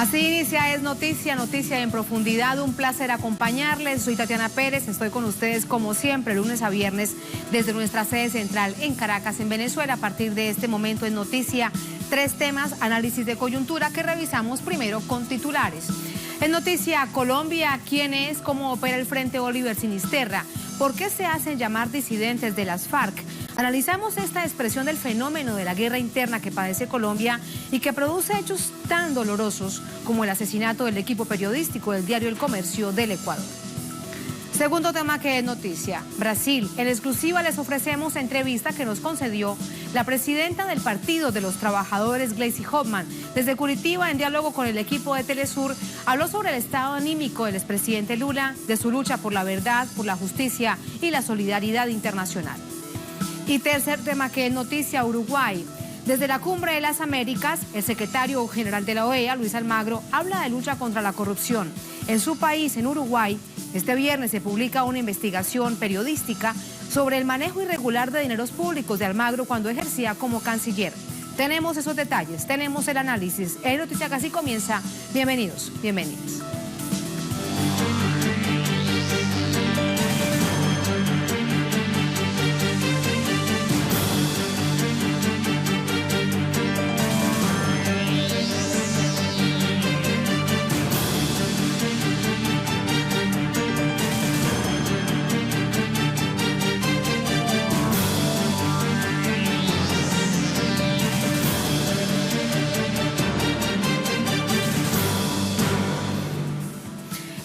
Así inicia Es Noticia, noticia en profundidad. Un placer acompañarles. Soy Tatiana Pérez, estoy con ustedes como siempre, lunes a viernes, desde nuestra sede central en Caracas, en Venezuela. A partir de este momento en Noticia, 3 temas, análisis de coyuntura que revisamos primero con titulares. En Noticia Colombia, ¿quién es? ¿Cómo opera el Frente Oliver Sinisterra? ¿Por qué se hacen llamar disidentes de las FARC? Analizamos esta expresión del fenómeno de la guerra interna que padece Colombia y que produce hechos tan dolorosos como el asesinato del equipo periodístico del diario El Comercio del Ecuador. Segundo tema que es noticia, Brasil. En exclusiva les ofrecemos entrevista que nos concedió la presidenta del Partido de los Trabajadores, Gleisi Hoffmann. Desde Curitiba, en diálogo con el equipo de Telesur, habló sobre el estado anímico del expresidente Lula, de su lucha por la verdad, por la justicia y la solidaridad internacional. Y tercer tema que es noticia, Uruguay. Desde la Cumbre de las Américas, el secretario general de la OEA, Luis Almagro, habla de lucha contra la corrupción. En su país, en Uruguay, este viernes se publica una investigación periodística sobre el manejo irregular de dineros públicos de Almagro cuando ejercía como canciller. Tenemos esos detalles, tenemos el análisis. Es Noticia que así comienza. Bienvenidos, bienvenidas.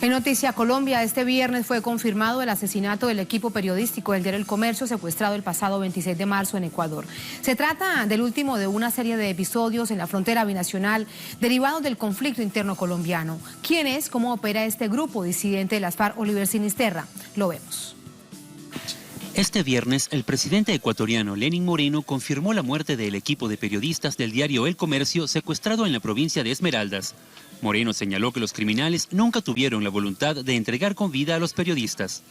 En Noticia Colombia, este viernes fue confirmado el asesinato del equipo periodístico del diario El Comercio, secuestrado el pasado 26 de marzo en Ecuador. Se trata del último de una serie de episodios en la frontera binacional derivados del conflicto interno colombiano. ¿Quién es? ¿Cómo opera este grupo disidente de las FARC, Oliver Sinisterra? Lo vemos. Este viernes, el presidente ecuatoriano Lenín Moreno confirmó la muerte del equipo de periodistas del diario El Comercio secuestrado en la provincia de Esmeraldas. Moreno señaló que los criminales nunca tuvieron la voluntad de entregar con vida a los periodistas.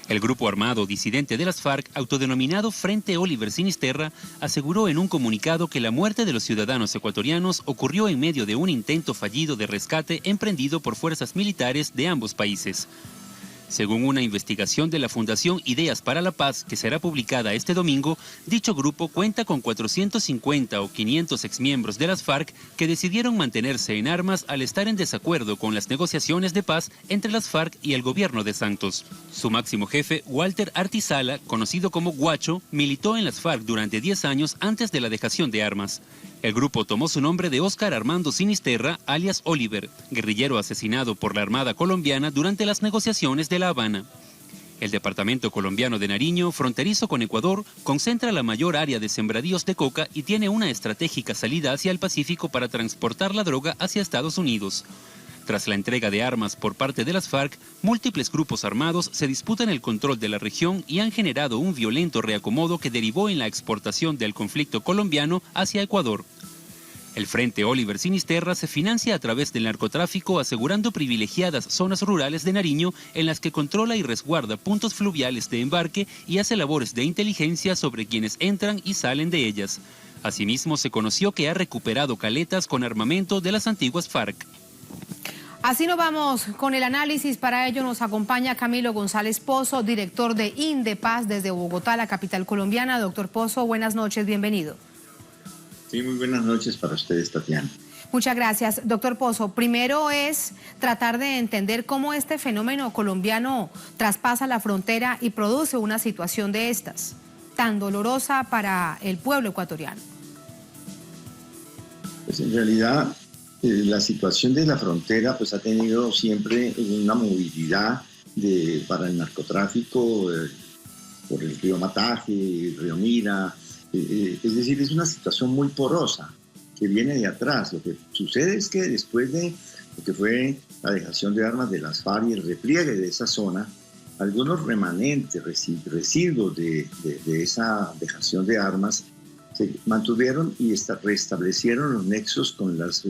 El grupo armado disidente de las FARC, autodenominado Frente Oliver Sinisterra, aseguró en un comunicado que la muerte de los ciudadanos ecuatorianos ocurrió en medio de un intento fallido de rescate emprendido por fuerzas militares de ambos países. Según una investigación de la Fundación Ideas para la Paz, que será publicada este domingo, dicho grupo cuenta con 450 o 500 exmiembros de las FARC que decidieron mantenerse en armas al estar en desacuerdo con las negociaciones de paz entre las FARC y el gobierno de Santos. Su máximo jefe, Walter Artizala, conocido como Guacho, militó en las FARC durante 10 años antes de la dejación de armas. El grupo tomó su nombre de Óscar Armando Sinisterra, alias Oliver, guerrillero asesinado por la Armada colombiana durante las negociaciones de La Habana. El departamento colombiano de Nariño, fronterizo con Ecuador, concentra la mayor área de sembradíos de coca y tiene una estratégica salida hacia el Pacífico para transportar la droga hacia Estados Unidos. Tras la entrega de armas por parte de las FARC, múltiples grupos armados se disputan el control de la región y han generado un violento reacomodo que derivó en la exportación del conflicto colombiano hacia Ecuador. El Frente Oliver Sinisterra se financia a través del narcotráfico, asegurando privilegiadas zonas rurales de Nariño en las que controla y resguarda puntos fluviales de embarque y hace labores de inteligencia sobre quienes entran y salen de ellas. Asimismo, se conoció que ha recuperado caletas con armamento de las antiguas FARC. Así nos vamos con el análisis. Para ello nos acompaña Camilo González Pozo, director de Indepaz desde Bogotá, la capital colombiana. Doctor Pozo, buenas noches, bienvenido. Sí, muy buenas noches para ustedes, Tatiana. Muchas gracias. Doctor Pozo, primero es tratar de entender cómo este fenómeno colombiano traspasa la frontera y produce una situación de estas, tan dolorosa para el pueblo ecuatoriano. Pues en realidad la situación de la frontera pues ha tenido siempre una movilidad para el narcotráfico por el río Mataje, el río Mira, es decir, es una situación muy porosa que viene de atrás. Lo que sucede es que después de lo que fue la dejación de armas de las FARC y el repliegue de esa zona, algunos remanentes, residuos de esa dejación de armas se mantuvieron y restablecieron los nexos con las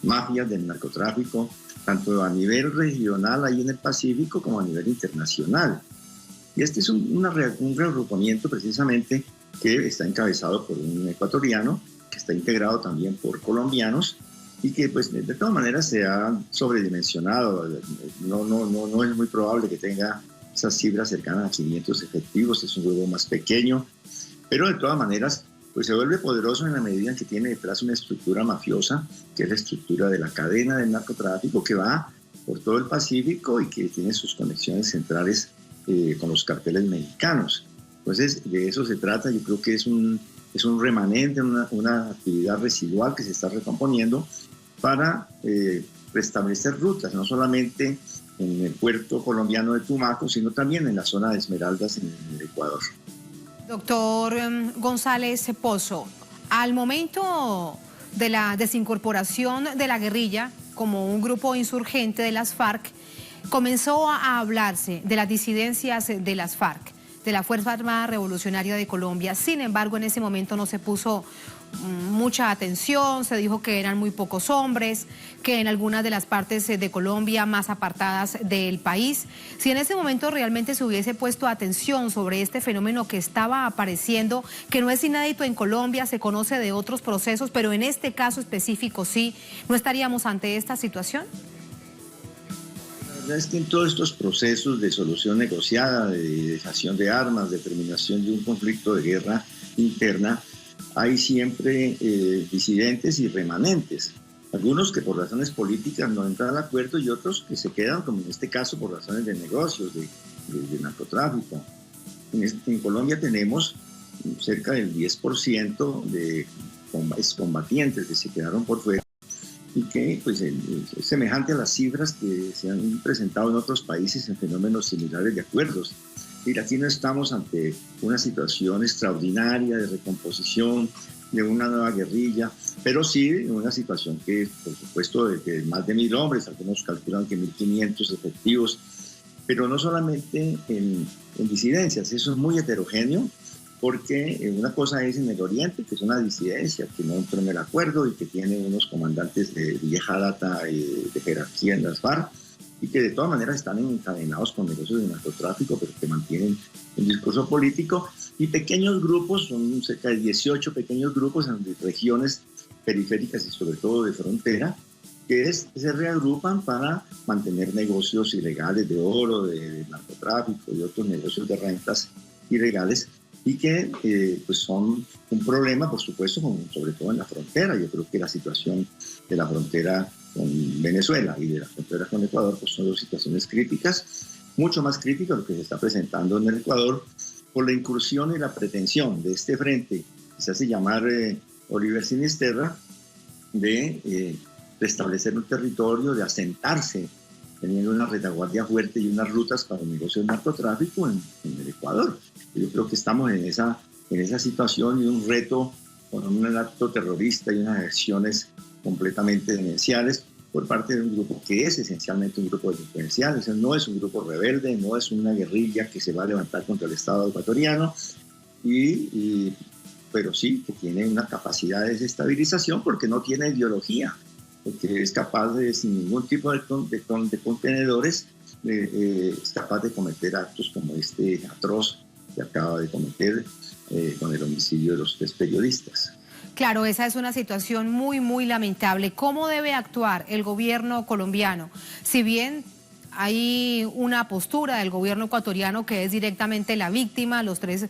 mafias del narcotráfico, tanto a nivel regional ahí en el Pacífico como a nivel internacional. Y este es un reagrupamiento precisamente que está encabezado por un ecuatoriano, que está integrado también por colombianos y que pues de todas maneras se ha sobredimensionado. No es muy probable que tenga esas cifras cercanas a 500 efectivos, es un grupo más pequeño, pero de todas maneras pues se vuelve poderoso en la medida en que tiene detrás una estructura mafiosa, que es la estructura de la cadena del narcotráfico que va por todo el Pacífico y que tiene sus conexiones centrales con los carteles mexicanos. Entonces, de eso se trata. Yo creo que es un remanente, una actividad residual que se está recomponiendo para restablecer rutas, no solamente en el puerto colombiano de Tumaco, sino también en la zona de Esmeraldas en el Ecuador. Doctor González Pozo, al momento de la desincorporación de la guerrilla como un grupo insurgente de las FARC, comenzó a hablarse de las disidencias de las FARC, de la Fuerza Armada Revolucionaria de Colombia. Sin embargo, en ese momento no se puso mucha atención, se dijo que eran muy pocos hombres, que en algunas de las partes de Colombia más apartadas del país. Si en ese momento realmente se hubiese puesto atención sobre este fenómeno que estaba apareciendo, que no es inédito en Colombia, se conoce de otros procesos, pero en este caso específico sí, ¿no estaríamos ante esta situación? La verdad es que en todos estos procesos de solución negociada, de dejación de armas, de terminación de un conflicto de guerra interna, hay siempre disidentes y remanentes. Algunos que por razones políticas no entran al acuerdo y otros que se quedan, como en este caso, por razones de negocios, de narcotráfico. En Colombia tenemos cerca del 10% de excombatientes que se quedaron por fuera y que pues, es semejante a las cifras que se han presentado en otros países en fenómenos similares de acuerdos. Mira, aquí no estamos ante una situación extraordinaria de recomposición de una nueva guerrilla, pero sí una situación que, por supuesto, de más de 1.000 hombres, algunos calculan que 1.500 efectivos, pero no solamente en disidencias, eso es muy heterogéneo, porque una cosa es en el Oriente, que es una disidencia que no entró en el acuerdo y que tiene unos comandantes de vieja data de jerarquía en las FARC, y que de todas maneras están encadenados con negocios de narcotráfico, pero que mantienen un discurso político, y pequeños grupos, son cerca de 18 pequeños grupos en regiones periféricas y sobre todo de frontera, que se reagrupan para mantener negocios ilegales de oro, de narcotráfico y otros negocios de rentas ilegales, y que pues son un problema, por supuesto, sobre todo en la frontera. Yo creo que la situación de la frontera con Venezuela y de la frontera con Ecuador pues son dos situaciones críticas, mucho más críticas lo que se está presentando en el Ecuador por la incursión y la pretensión de este frente, que se hace llamar Oliver Sinisterra, de restablecer un territorio, de asentarse, teniendo una retaguardia fuerte y unas rutas para el negocio del narcotráfico en el Ecuador. Yo creo que estamos en esa situación y un reto con un acto terrorista y unas acciones completamente demenciales por parte de un grupo que es esencialmente un grupo delincuencial. O sea, no es un grupo rebelde, no es una guerrilla que se va a levantar contra el Estado ecuatoriano, pero sí que tiene una capacidad de desestabilización porque no tiene ideología, porque es capaz de, sin ningún tipo de contenedores, es capaz de cometer actos como este atroz que acaba de cometer con el homicidio de los 3 periodistas. Claro, esa es una situación muy, muy lamentable. ¿Cómo debe actuar el gobierno colombiano? Si bien hay una postura del gobierno ecuatoriano que es directamente la víctima, los 3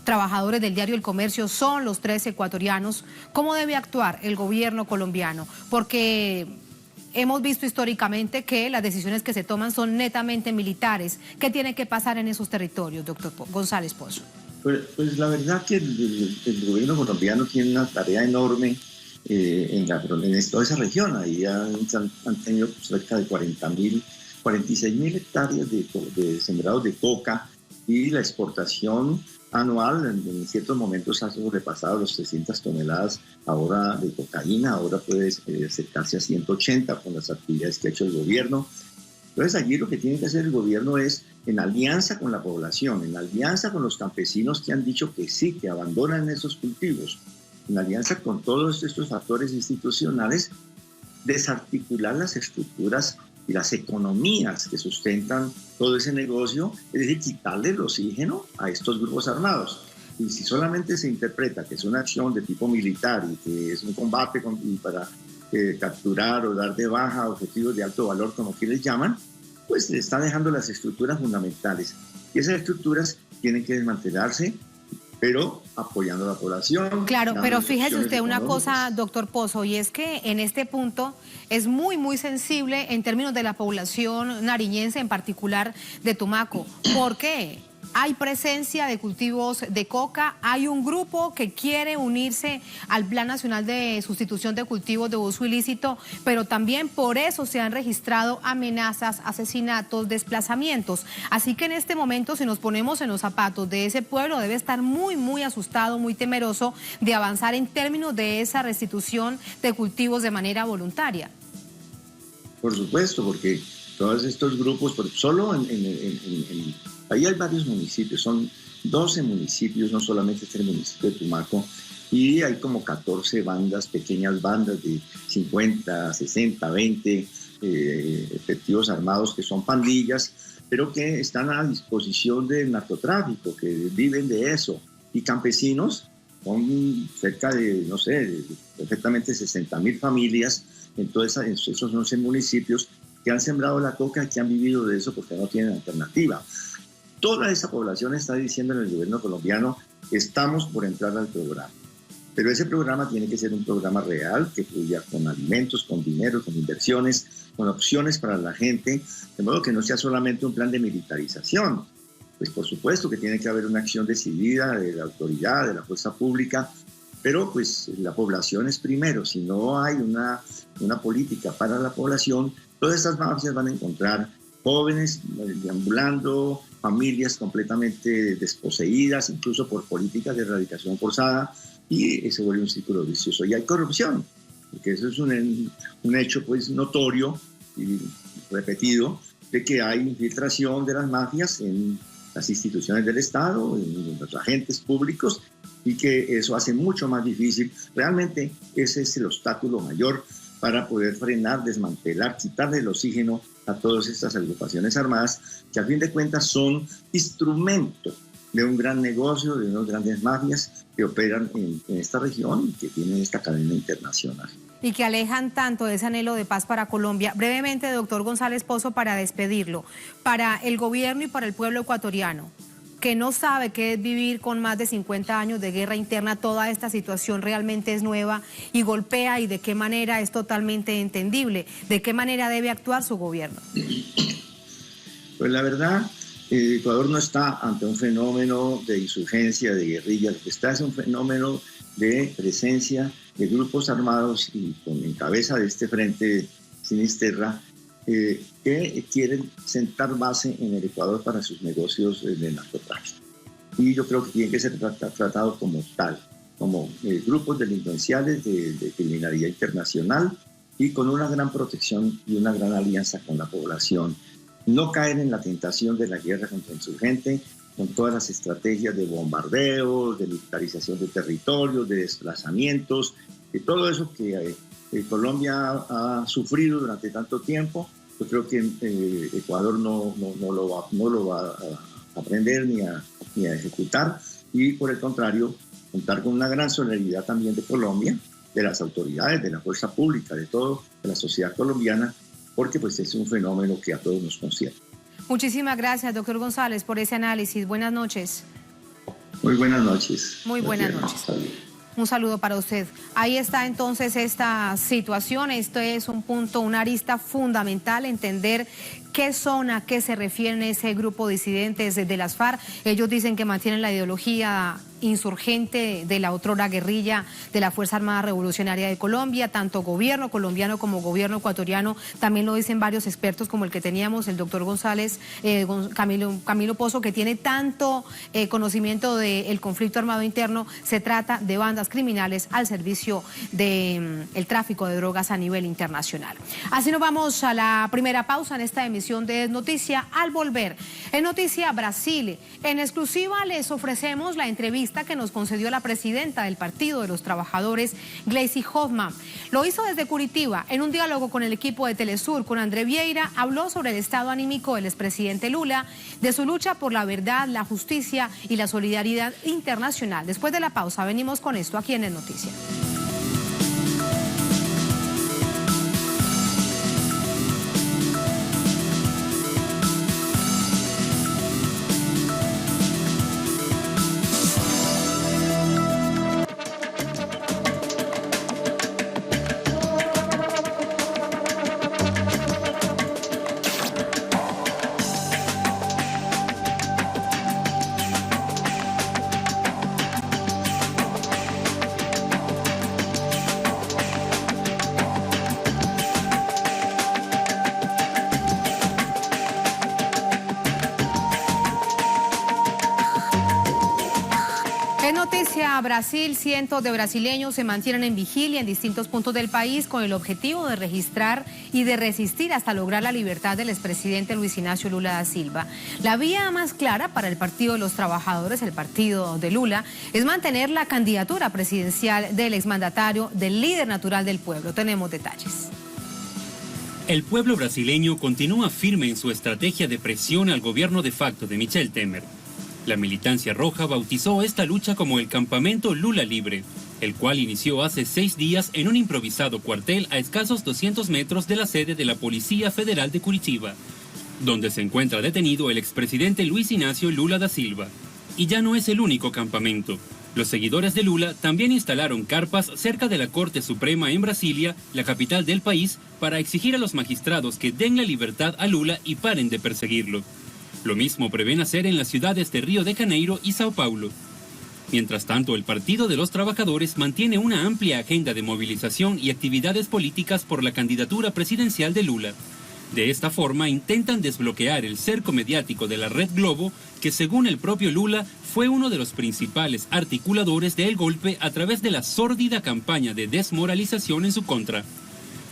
trabajadores del diario El Comercio son los 3 ecuatorianos, ¿cómo debe actuar el gobierno colombiano? Porque hemos visto históricamente que las decisiones que se toman son netamente militares. ¿Qué tiene que pasar en esos territorios, doctor González Pozo? Pues la verdad que el gobierno colombiano tiene una tarea enorme en toda esa región. Ahí han tenido cerca de 46.000 hectáreas de sembrados de coca, y la exportación anual en ciertos momentos ha sobrepasado los 300 toneladas ahora de cocaína, ahora puede acercarse a 180 con las actividades que ha hecho el gobierno. Entonces allí lo que tiene que hacer el gobierno es, en alianza con la población, en alianza con los campesinos que han dicho que sí, que abandonan esos cultivos, en alianza con todos estos factores institucionales, desarticular las estructuras y las economías que sustentan todo ese negocio, es decir, quitarle el oxígeno a estos grupos armados. Y si solamente se interpreta que es una acción de tipo militar y que es un combate capturar o dar de baja objetivos de alto valor, como aquí les llaman, pues le está dejando las estructuras fundamentales. Y esas estructuras tienen que desmantelarse, pero apoyando a la población. Claro, pero fíjese usted una cosa, doctor Pozo, y es que en este punto es muy sensible en términos de la población nariñense, en particular de Tumaco. ¿Por qué? Hay presencia de cultivos de coca, hay un grupo que quiere unirse al Plan Nacional de Sustitución de Cultivos de Uso Ilícito, pero también por eso se han registrado amenazas, asesinatos, desplazamientos. Así que en este momento, si nos ponemos en los zapatos de ese pueblo, debe estar muy asustado, muy temeroso de avanzar en términos de esa restitución de cultivos de manera voluntaria. Por supuesto, porque todos estos grupos, solo ahí hay varios municipios, son 12 municipios, no solamente este municipio de Tumaco, y hay como 14 bandas, pequeñas bandas de 50, 60, 20 efectivos armados que son pandillas, pero que están a disposición del narcotráfico, que viven de eso, y campesinos, son cerca de, no sé, perfectamente 60.000 familias en todos esos 11 municipios que han sembrado la coca y que han vivido de eso porque no tienen alternativa. Toda esa población está diciendo en el gobierno colombiano, estamos por entrar al programa. Pero ese programa tiene que ser un programa real, que fluya con alimentos, con dinero, con inversiones, con opciones para la gente, de modo que no sea solamente un plan de militarización. Pues por supuesto que tiene que haber una acción decidida de la autoridad, de la fuerza pública, pero pues la población es primero. Si no hay una política para la población, todas estas mafias van a encontrar jóvenes deambulando, familias completamente desposeídas, incluso por políticas de erradicación forzada, y se vuelve un círculo vicioso. Y hay corrupción, porque eso es un hecho pues notorio y repetido, de que hay infiltración de las mafias en las instituciones del Estado, en los agentes públicos, y que eso hace mucho más difícil. Realmente ese es el obstáculo mayor para poder frenar, desmantelar, quitarle el oxígeno a todas estas agrupaciones armadas, que a fin de cuentas son instrumento de un gran negocio, de unas grandes mafias que operan en esta región y que tienen esta cadena internacional. Y que alejan tanto de ese anhelo de paz para Colombia. Brevemente, doctor González Pozo, para despedirlo, para el gobierno y para el pueblo ecuatoriano, que no sabe qué es vivir con más de 50 años de guerra interna, toda esta situación realmente es nueva y golpea, y de qué manera es totalmente entendible, de qué manera debe actuar su gobierno. Pues la verdad, Ecuador no está ante un fenómeno de insurgencia, de guerrilla, lo que está es un fenómeno de presencia de grupos armados y en cabeza de este frente Sinisterra, que quieren sentar base en el Ecuador para sus negocios de narcotráfico. Y yo creo que tiene que ser tratado como tal, como grupos delincuenciales de criminalidad internacional, y con una gran protección y una gran alianza con la población. No caer en la tentación de la guerra contra insurgente, con todas las estrategias de bombardeo, de militarización de territorios, de desplazamientos, de todo eso que Colombia ha sufrido durante tanto tiempo. Yo creo que Ecuador no lo va a aprender ni a ejecutar, y por el contrario, contar con una gran solidaridad también de Colombia, de las autoridades, de la fuerza pública, de la sociedad colombiana, porque pues es un fenómeno que a todos nos concierne. Muchísimas gracias, doctor González, por ese análisis. Buenas noches. Muy buenas noches. Muy buenas noches. Un saludo para usted. Ahí está entonces esta situación. Esto es un punto, una arista fundamental, entender qué son, a qué se refieren ese grupo de disidentes de las FARC. Ellos dicen que mantienen la ideología insurgente de la otrora guerrilla de la Fuerza Armada Revolucionaria de Colombia, tanto gobierno colombiano como gobierno ecuatoriano. También lo dicen varios expertos, como el que teníamos, el doctor González, Camilo Pozo, que tiene tanto conocimiento del conflicto armado interno. Se trata de bandas criminales al servicio del tráfico de drogas a nivel internacional. Así nos vamos a la primera pausa en esta emisión de Noticia. Al volver, en Noticia Brasil, en exclusiva les ofrecemos la entrevista que nos concedió la presidenta del Partido de los Trabajadores, Gleisi Hoffmann. Lo hizo desde Curitiba, en un diálogo con el equipo de Telesur, con André Vieira. Habló sobre el estado anímico del expresidente Lula, de su lucha por la verdad, la justicia y la solidaridad internacional. Después de la pausa venimos con esto aquí en el Noticia. En noticia Brasil, cientos de brasileños se mantienen en vigilia en distintos puntos del país con el objetivo de registrar y de resistir hasta lograr la libertad del expresidente Luis Ignacio Lula da Silva. La vía más clara para el Partido de los Trabajadores, el partido de Lula, es mantener la candidatura presidencial del exmandatario, del líder natural del pueblo. Tenemos detalles. El pueblo brasileño continúa firme en su estrategia de presión al gobierno de facto de Michel Temer. La militancia roja bautizó esta lucha como el Campamento Lula Libre, el cual inició hace 6 días en un improvisado cuartel a escasos 200 metros de la sede de la Policía Federal de Curitiba, donde se encuentra detenido el expresidente Luis Ignacio Lula da Silva. Y ya no es el único campamento. Los seguidores de Lula también instalaron carpas cerca de la Corte Suprema en Brasilia, la capital del país, para exigir a los magistrados que den la libertad a Lula y paren de perseguirlo. Lo mismo prevén hacer en las ciudades de Río de Janeiro y Sao Paulo. Mientras tanto, el Partido de los Trabajadores mantiene una amplia agenda de movilización y actividades políticas por la candidatura presidencial de Lula. De esta forma, intentan desbloquear el cerco mediático de la Red Globo, que según el propio Lula, fue uno de los principales articuladores del golpe a través de la sórdida campaña de desmoralización en su contra.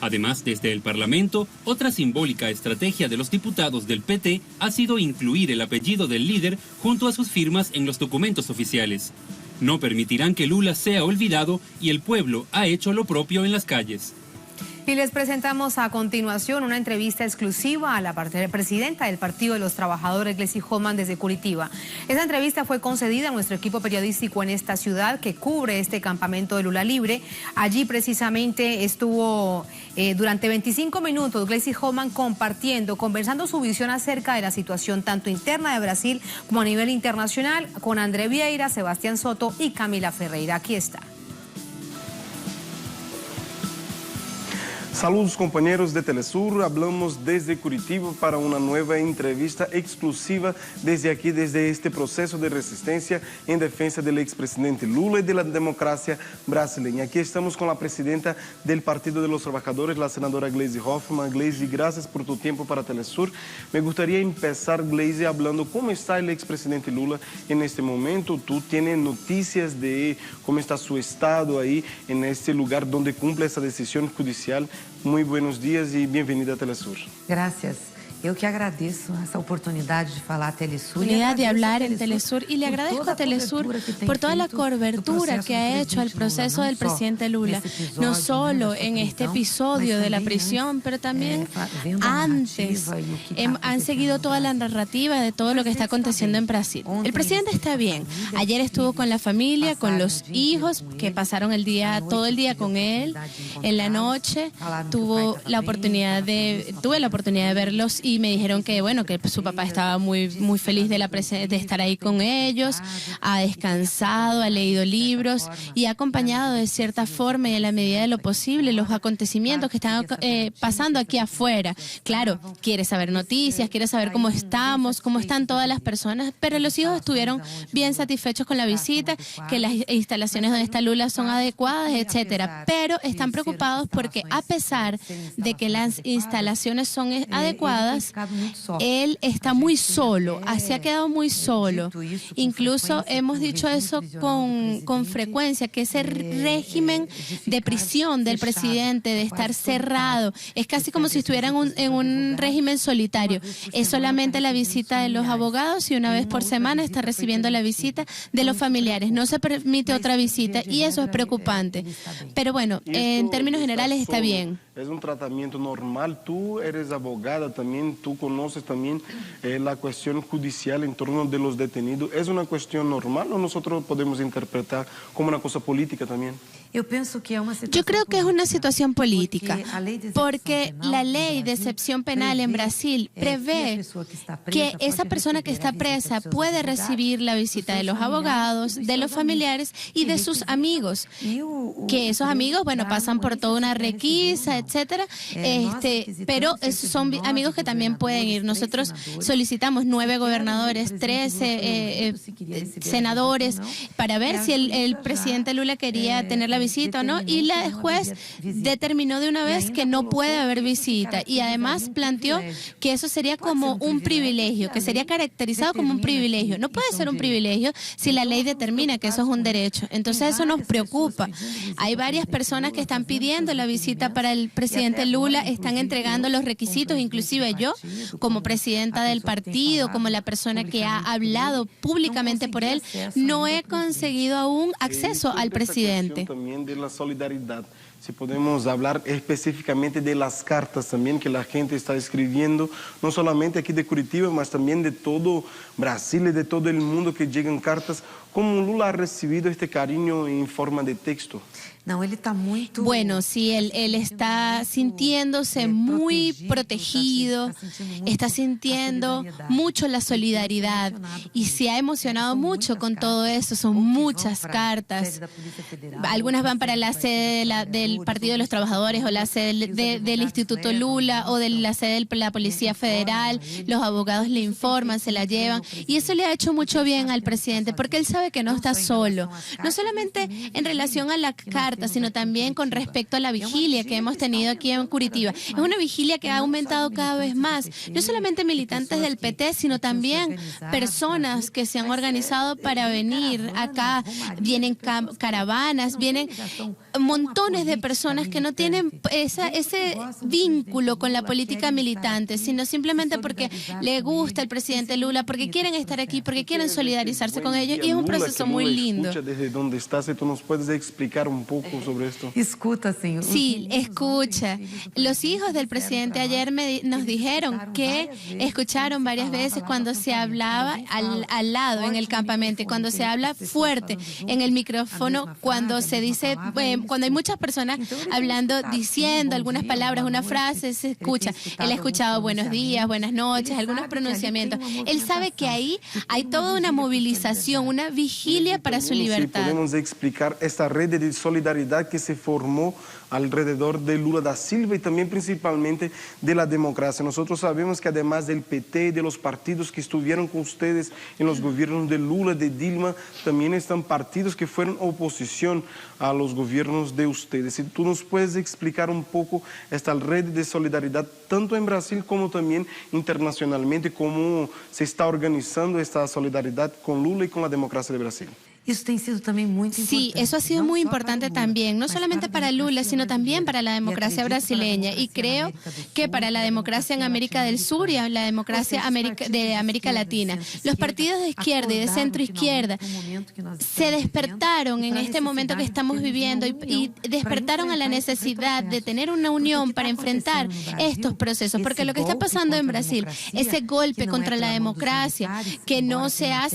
Además, desde el Parlamento, otra simbólica estrategia de los diputados del PT ha sido incluir el apellido del líder junto a sus firmas en los documentos oficiales. No permitirán que Lula sea olvidado y el pueblo ha hecho lo propio en las calles. Y les presentamos a continuación una entrevista exclusiva a la presidenta del Partido de los Trabajadores, Gleisi Hoffmann, desde Curitiba. Esta entrevista fue concedida a nuestro equipo periodístico en esta ciudad que cubre este campamento de Lula Libre. Allí precisamente estuvo durante 25 minutos Gleisi Hoffmann conversando su visión acerca de la situación tanto interna de Brasil como a nivel internacional con André Vieira, Sebastián Soto y Camila Ferreira. Aquí está. Saludos compañeros de Telesur, hablamos desde Curitiba para una nueva entrevista exclusiva desde aquí, desde este proceso de resistencia en defensa del expresidente Lula y de la democracia brasileña. Aquí estamos con la presidenta del Partido de los Trabajadores, la senadora Gleisi Hoffmann. Gleisi, gracias por tu tiempo para Telesur. Me gustaría empezar, Gleisi, hablando cómo está el expresidente Lula en este momento. Tú tienes noticias de cómo está su estado ahí en este lugar donde cumple esa decisión judicial. Muy buenos días y bienvenida a Telesur. Gracias. Eu que agradeço essa oportunidade de falar a Telesur. De hablar en Telesur y le agradezco a Telesur por toda la cobertura que ha hecho al proceso del presidente Lula, no solo en este episodio de la prisión, pero también antes. Han seguido toda la narrativa de todo lo que está aconteciendo en Brasil. El presidente está bien. Ayer estuvo con la familia, con los hijos que pasaron todo el día con él. En la noche tuve la oportunidad de verlos y me dijeron que bueno, que su papá estaba muy feliz de estar ahí con ellos, ha descansado, ha leído libros y ha acompañado de cierta forma y en la medida de lo posible los acontecimientos que están pasando aquí afuera. Claro, quiere saber noticias, quiere saber cómo estamos, cómo están todas las personas, pero los hijos estuvieron bien satisfechos con la visita, que las instalaciones donde está Lula son adecuadas, etcétera, pero están preocupados porque a pesar de que las instalaciones son adecuadas, él está muy solo, se ha quedado muy solo. Incluso hemos dicho eso con frecuencia, que ese régimen de prisión del presidente, de estar cerrado, es casi como si estuviera en un régimen solitario. Es solamente la visita de los abogados y una vez por semana está recibiendo la visita de los familiares. No se permite otra visita y eso es preocupante. Pero bueno, en términos generales está bien. Es un tratamiento normal. Tú eres abogada también, tú conoces también la cuestión judicial en torno de los detenidos. ¿Es una cuestión normal o nosotros podemos interpretar como una cosa política también? Yo creo que es una situación política, porque la ley de excepción penal en Brasil prevé que esa persona que está presa puede recibir la visita de los abogados, de los familiares y de sus amigos, que esos amigos, bueno, pasan por toda una requisa, etcétera. Pero esos son amigos que también pueden ir. Nosotros solicitamos 9 gobernadores, 13 senadores para ver si el presidente Lula quería tener la visita o no, y la juez determinó de una vez que no puede haber visita, y además planteó que eso sería como un privilegio, que sería caracterizado como un privilegio. No puede ser un privilegio si la ley determina que eso es un derecho. Entonces eso nos preocupa. Hay varias personas que están pidiendo la visita para el presidente Lula, están entregando los requisitos, inclusive yo, como presidenta del partido, como la persona que ha hablado públicamente por él, no he conseguido aún acceso al presidente. También de la solidaridad. Si podemos hablar específicamente de las cartas también que la gente está escribiendo, no solamente aquí de Curitiba, mas también de todo Brasil y de todo el mundo, que llegan cartas. ¿Cómo Lula ha recibido este cariño en forma de texto? Bueno, sí, él está sintiéndose muy protegido, está sintiendo mucho la solidaridad y se ha emocionado mucho con todo eso. Son muchas cartas. Algunas van para la sede del Partido de los Trabajadores o la sede del Instituto Lula o de la sede de la Policía Federal. Los abogados le informan, se la llevan, y eso le ha hecho mucho bien al presidente porque él sabe que no está solo. No solamente en relación a la carta, sino también con respecto a la vigilia que hemos tenido aquí en Curitiba. Es una vigilia que ha aumentado cada vez más. No solamente militantes del PT, sino también personas que se han organizado para venir acá. Vienen caravanas, vienen montones de personas que no tienen ese vínculo con la política militante, sino simplemente porque le gusta el presidente Lula, porque quieren estar aquí, porque quieren solidarizarse con ellos, y es un proceso muy lindo. Desde donde estás, ¿tú nos puedes explicar un poco sobre esto? Sí, escucha. Los hijos del presidente ayer nos dijeron que escucharon varias veces cuando se hablaba al lado en el campamento, y cuando se habla fuerte en el micrófono, cuando se dice, cuando hay muchas personas hablando, diciendo algunas palabras, una frase, se escucha. Él ha escuchado buenos días, buenas noches, algunos pronunciamientos. Él sabe que ahí hay toda una movilización, una vigilia para su libertad. Si podemos explicar esta red de solidaridad que se formó alrededor de Lula da Silva y también principalmente de la democracia. Nosotros sabemos que además del PT y de los partidos que estuvieron con ustedes en los gobiernos de Lula, de Dilma, también están partidos que fueron oposición a los gobiernos de ustedes. Si tú nos puedes explicar un poco esta red de solidaridad, tanto en Brasil como también internacionalmente, cómo se está organizando esta solidaridad con Lula y con la democracia de Brasil. Sí, eso ha sido muy importante también, no solamente para Lula, sino también para la democracia brasileña, y creo que para la democracia en América del Sur y la democracia de América Latina. Los partidos de izquierda y de centro izquierda se despertaron en este momento que estamos viviendo y despertaron a la necesidad de tener una unión para enfrentar estos procesos, porque lo que está pasando en Brasil, ese golpe contra la democracia que no se ha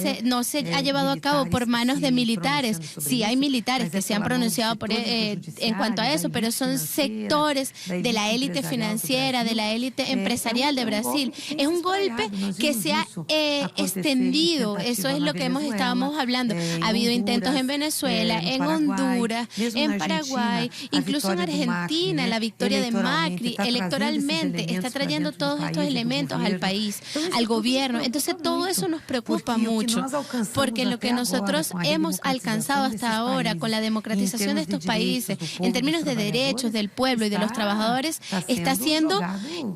llevado a cabo por manos de militares. Sí, hay militares que se han pronunciado en cuanto a eso, pero son sectores de la élite financiera, de la élite empresarial de Brasil. Es un golpe que se ha extendido. Eso es lo que estábamos hablando. Ha habido intentos en Venezuela, en Honduras, en Paraguay, incluso en Argentina. La victoria de Macri electoralmente está trayendo todos estos elementos al país, al gobierno. Entonces todo eso nos preocupa mucho, porque lo que nosotros hemos alcanzado hasta ahora con la democratización de estos países, en términos de derechos del pueblo y de los trabajadores, está siendo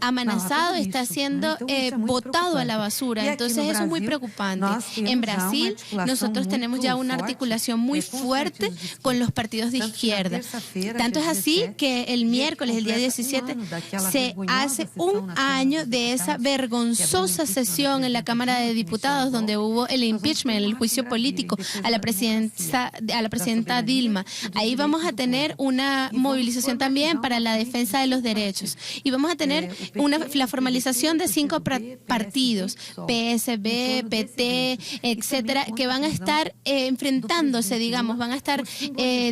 amenazado, está siendo botado a la basura. Entonces eso es muy preocupante. En Brasil nosotros tenemos ya una articulación muy fuerte con los partidos de izquierda. Tanto es así que el miércoles, el día 17, se hace un año de esa vergonzosa sesión en la Cámara de Diputados donde hubo el impeachment, el juicio político a la presidenta Dilma. Ahí vamos a tener una movilización también para la defensa de los derechos. Y vamos a tener la formalización de 5 partidos, PSB, PT, etcétera, que van a estar enfrentándose, digamos, van a estar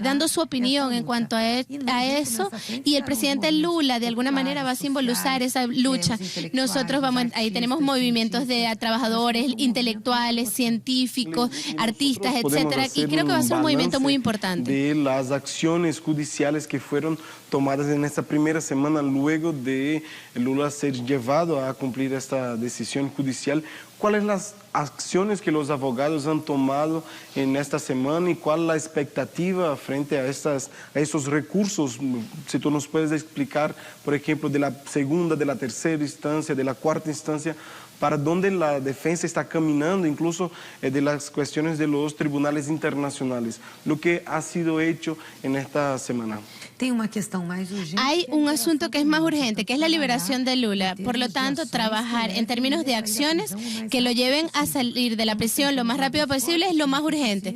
dando su opinión en cuanto a eso, y el presidente Lula de alguna manera va a simbolizar esa lucha. Nosotros ahí tenemos movimientos de trabajadores, intelectuales, científicos, artistas, etcétera, etcétera. Y creo que va a ser un movimiento muy importante. De las acciones judiciales que fueron tomadas en esta primera semana luego de Lula ser llevado a cumplir esta decisión judicial. ¿Cuáles las acciones que los abogados han tomado en esta semana y cuál la expectativa frente a estos recursos? Si tú nos puedes explicar, por ejemplo, de la segunda, de la tercera instancia, de la cuarta instancia, para dónde la defensa está caminando, incluso de las cuestiones de los tribunales internacionales, lo que ha sido hecho en esta semana. Hay un asunto que es más urgente, que es la liberación de Lula. Por lo tanto, trabajar en términos de acciones que lo lleven a salir de la prisión lo más rápido posible es lo más urgente.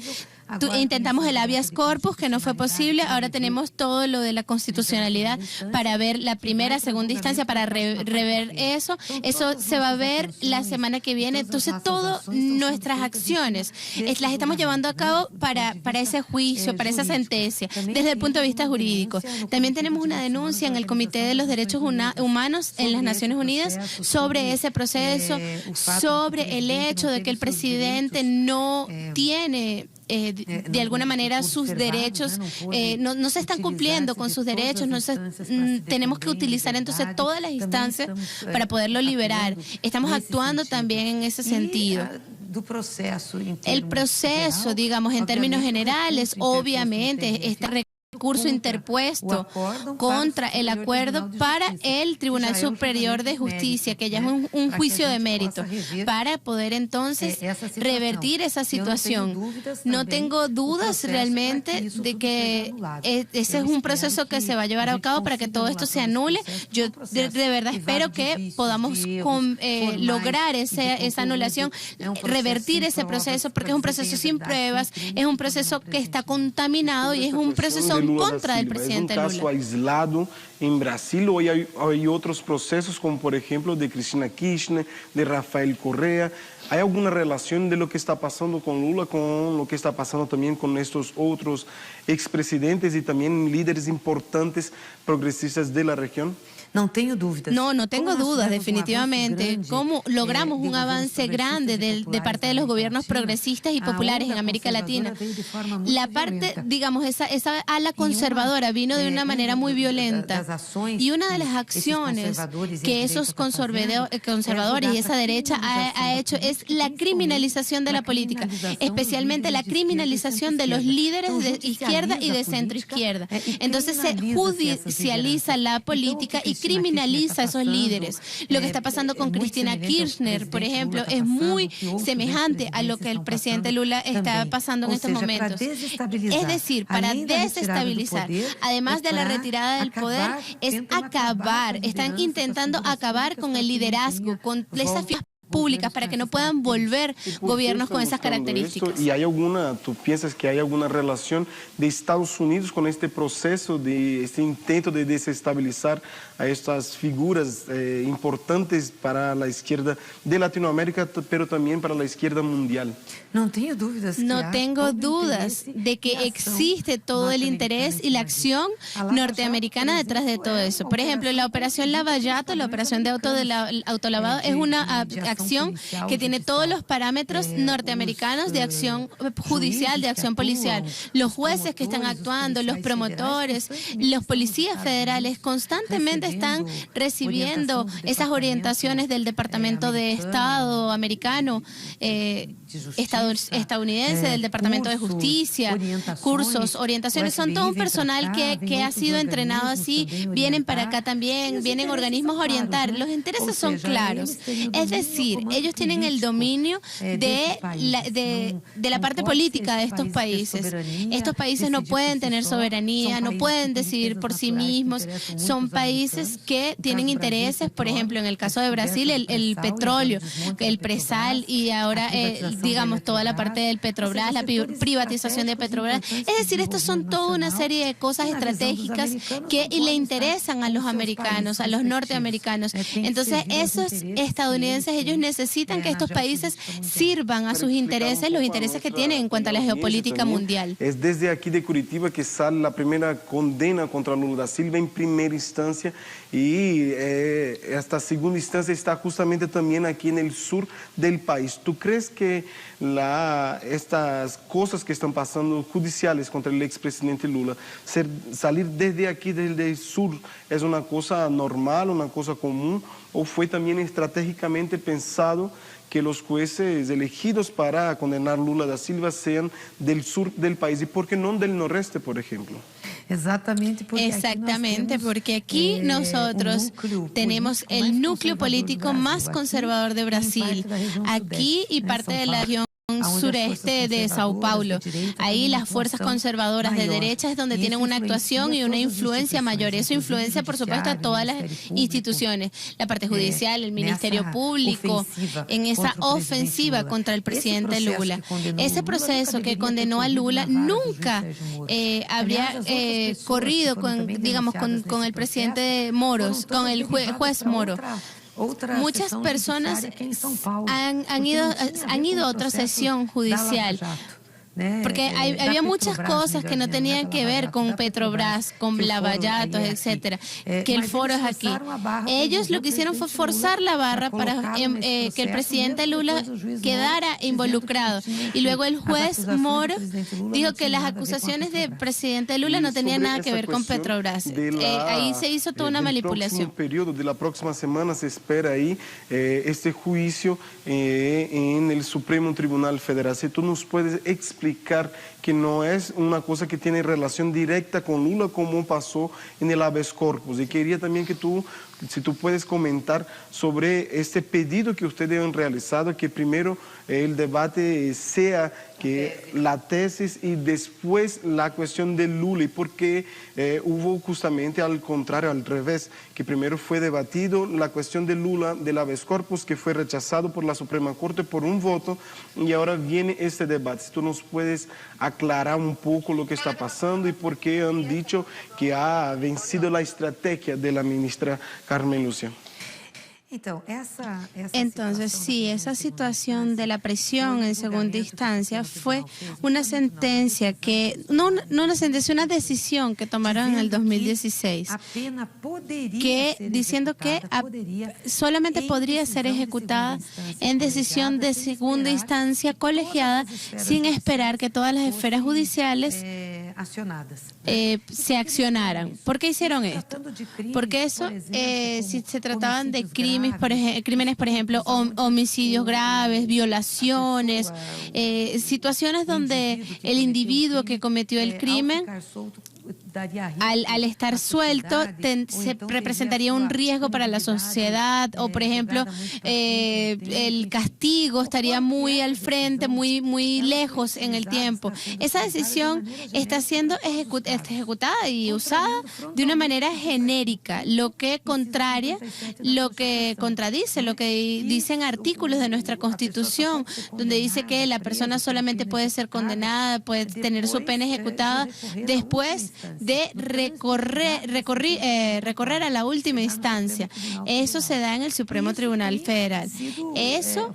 Intentamos el habeas corpus, que no fue posible. Ahora tenemos todo lo de la constitucionalidad para ver la primera, segunda instancia, para rever eso. Eso se va a ver la semana que viene. Entonces, todas nuestras acciones las estamos llevando a cabo para ese juicio, para esa sentencia, desde el punto de vista jurídico. También tenemos una denuncia en el Comité de los Derechos Humanos en las Naciones Unidas sobre ese proceso, sobre el hecho de que el presidente no tiene de alguna manera sus derechos, no se están cumpliendo con sus derechos, tenemos que utilizar entonces todas las instancias para poderlo liberar. Estamos actuando también en ese sentido. El proceso, digamos, en términos generales, obviamente, está recurso interpuesto contra el acuerdo para el Tribunal Superior de Justicia, que ya es un juicio de mérito, para poder entonces revertir esa situación. No tengo dudas realmente de que ese es un proceso que se va a llevar a cabo para que todo esto se anule. Yo de verdad espero que podamos lograr esa anulación, revertir ese proceso, porque es un proceso sin pruebas, es un proceso que está contaminado y es un proceso en contra del presidente Lula. Es un caso aislado en Brasil, o hay otros procesos como por ejemplo de Cristina Kirchner, de Rafael Correa. ¿Hay alguna relación de lo que está pasando con Lula con lo que está pasando también con estos otros expresidentes y también líderes importantes progresistas de la región? No tengo dudas, definitivamente. ¿Cómo logramos un avance grande de parte de los gobiernos progresistas y populares en América Latina? La parte, digamos, esa ala conservadora vino de una manera muy violenta. Y una de las acciones que esos conservadores y esa derecha ha hecho es la criminalización de la política, especialmente la criminalización de los líderes de izquierda y de centro izquierda. Entonces se judicializa la política y criminaliza a esos líderes. Lo que está pasando con Cristina Kirchner, por ejemplo, es muy semejante a lo que el presidente Lula está pasando en estos momentos. Es decir, para desestabilizar, además de la retirada del poder, es acabar, están intentando acabar con el liderazgo, con esas figuras públicas para que no puedan volver gobiernos con esas características. ¿Y tú piensas que hay alguna relación de Estados Unidos con este proceso, de este intento de desestabilizar a estas figuras importantes para la izquierda de Latinoamérica, pero también para la izquierda mundial? No tengo dudas de que existe todo el interés y la acción norteamericana detrás de todo eso. Por ejemplo, la operación Lavallato, la operación de autolavado, es una acción que tiene todos los parámetros norteamericanos de acción judicial, de acción policial. Los jueces que están actuando, los promotores, los policías federales constantemente están recibiendo esas orientaciones del Departamento de Estado americano, estadounidense, del Departamento de Justicia, cursos, orientaciones. Son todo un personal que ha sido entrenado así, vienen para acá también, vienen organismos a orientar. Los intereses son claros. Es decir, ellos tienen el dominio de la parte política de estos países. Estos países no pueden tener soberanía, no pueden decidir por sí mismos. Son países que tienen intereses, por ejemplo, en el caso de Brasil, el petróleo, el presal y ahora, digamos, toda la parte del Petrobras, la privatización de Petrobras. Es decir, estas son toda una serie de cosas estratégicas que le interesan a los americanos, a los norteamericanos. Entonces, esos estadounidenses, ellos ellos necesitan que estos países sirvan a sus intereses, los intereses que tienen en cuanto a la geopolítica mundial. Es desde aquí de Curitiba que sale la primera condena contra Lula da Silva en primera instancia y esta segunda instancia está justamente también aquí en el sur del país. ¿Tú crees que estas cosas que están pasando judiciales contra el expresidente Lula, salir desde aquí, desde el sur, es una cosa normal, una cosa común, o fue también estratégicamente pensado que los jueces elegidos para condenar Lula da Silva sean del sur del país y por qué no del noreste, por ejemplo? Exactamente, porque aquí nosotros tenemos el núcleo político más conservador de Brasil, aquí y parte de la región sureste de Sao Paulo. Ahí las fuerzas conservadoras de derecha es donde tienen una actuación y una influencia mayor. Eso influencia, por supuesto, a todas las instituciones, la parte judicial, el Ministerio Público, en esa ofensiva contra el presidente Lula. Ese proceso que condenó a Lula nunca habría corrido con el presidente Moro, con el juez Moro. Muchas personas han ido a otra sesión judicial. Porque había muchas cosas que no tenían que ver con Petrobras, con Lavallatos, etcétera, que el foro es aquí. Ellos lo que hicieron fue forzar la barra para que el presidente Lula quedara involucrado. Y luego el juez Moro dijo que las acusaciones del presidente Lula no tenían nada que ver con Petrobras. Ahí se hizo toda una manipulación. Periodo de la próxima semana se espera ahí este juicio en el Supremo Tribunal Federal. Si tú nos puedes explicar que no es una cosa que tiene relación directa con Lula como pasó en el habeas corpus. Y quería también que si tú puedes comentar sobre este pedido que ustedes han realizado, que primero el debate sea que la tesis y después la cuestión de Lula, y por qué hubo justamente al contrario, al revés, que primero fue debatido la cuestión de Lula, del habeas corpus, que fue rechazado por la Suprema Corte por un voto, y ahora viene este debate. Si tú nos puedes aclarar un poco lo que está pasando y por qué han dicho que ha vencido la estrategia de la ministra Carmen Lúcia. Entonces, sí, esa situación de la prisión en segunda instancia fue una sentencia no una sentencia, una decisión que tomaron en el 2016, diciendo que solamente podría ser ejecutada en decisión de segunda instancia colegiada sin esperar que todas las esferas judiciales se accionaran. ¿Por qué hicieron esto? Porque eso, si se trataban de crímenes, por ejemplo, homicidios graves, violaciones, situaciones donde el individuo que cometió el crimen, al estar suelto, representaría un riesgo para la sociedad, o por ejemplo, el castigo estaría muy al frente, muy lejos en el tiempo. Esa decisión está siendo ejecutada y usada de una manera genérica, lo que contradice lo que dicen artículos de nuestra Constitución, donde dice que la persona solamente puede ser condenada, puede tener su pena ejecutada después de recorrer a la última instancia. Eso se da en el Supremo Tribunal Federal. Eso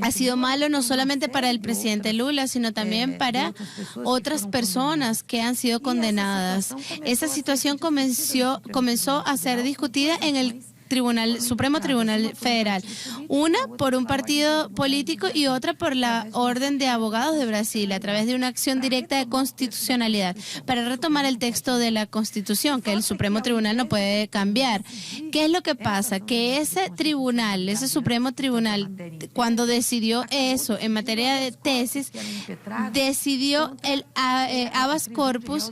ha sido malo no solamente para el presidente Lula, sino también para otras personas que han sido condenadas. Esa situación comenzó a ser discutida en el Supremo Tribunal Federal, una por un partido político y otra por la Orden de Abogados de Brasil, a través de una acción directa de constitucionalidad para retomar el texto de la Constitución, que el Supremo Tribunal no puede cambiar. ¿Qué es lo que pasa? Que ese Supremo Tribunal, cuando decidió eso en materia de tesis, decidió el habeas corpus